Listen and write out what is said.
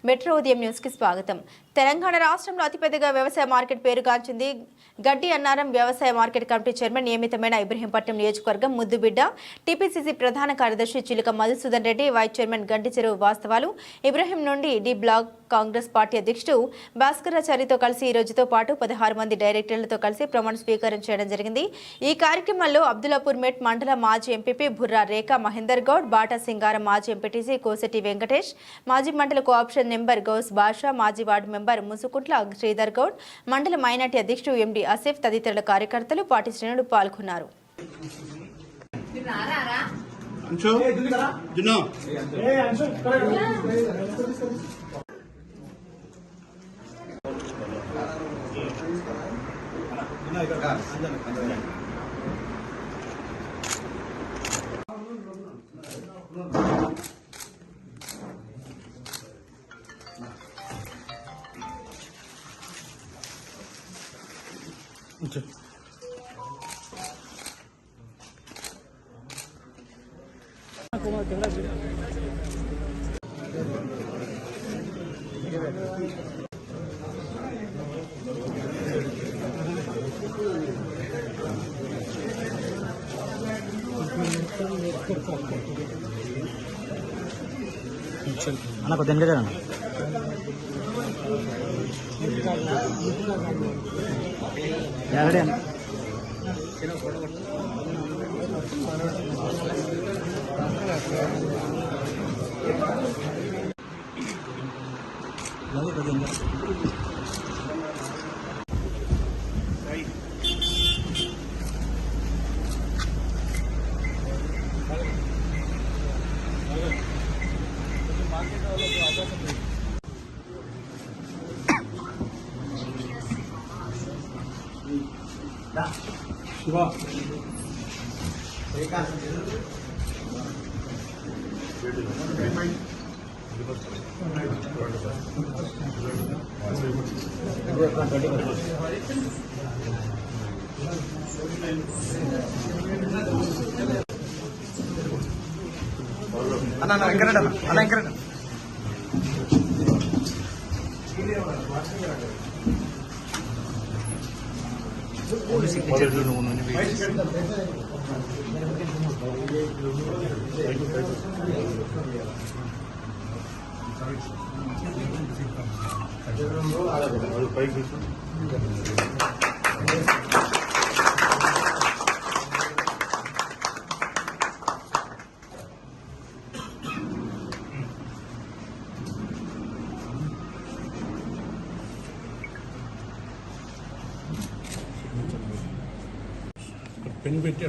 Metro ఉదయం news కి స్వాగతం. తెలంగాణ రాష్ట్రంలో అతిపెద్దగా వ్యవసాయ మార్కెట్ పేరుగాంచింది గడ్డి అన్నారం వ్యవసాయ మార్కెట్ కమిటీ చైర్మన్ నియమితమైన ఇబ్రహీంపట్నం నియోజకవర్గం ముద్దుబిడ్డ టీపీసీసీ ప్రధాన కార్యదర్శి చిలుక మధుసూదన్ రెడ్డి, వైస్ చైర్మన్ గంటి చెరువు వాస్తవాలు ఇబ్రహీం నుండి డి బ్లాక్ కాంగ్రెస్ పార్టీ అధ్యక్షుడు భాస్కరాచారితో కలిసి ఈ రోజుతో పాటు 16 మంది డైరెక్టర్లతో కలిసి ప్రమాణ స్వీకారం చేయడం జరిగింది. ఈ కార్యక్రమంలో అబ్దుల్లాపూర్ మెట్ మండల మాజీ ఎంపీపీ బుర్రా రేఖా మహేందర్ గౌడ్, బాటా సింగారం మాజీ ఎంపీటీసీ కోసటి వెంకటేష్, మాజీ మండల కోఆప్షన్ నెంబర్ గౌస్ బాషా, మాజీ వార్డు మెంబర్ ముసుకుంట్ల శ్రీధర్ గౌడ్, మండల మైనార్టీ అధ్యక్షుడు ఎండి ఆసిఫ్ తదితరుల కార్యకర్తలు పార్టీ శ్రేణులు పాల్గొన్నారు. అన్న కొద్దిగా జరగండి. రెడీ అన్న. శివ అన్న వెంకరెడ్డి అన్న వెంకరెడ్డి పెన్ పెట్టి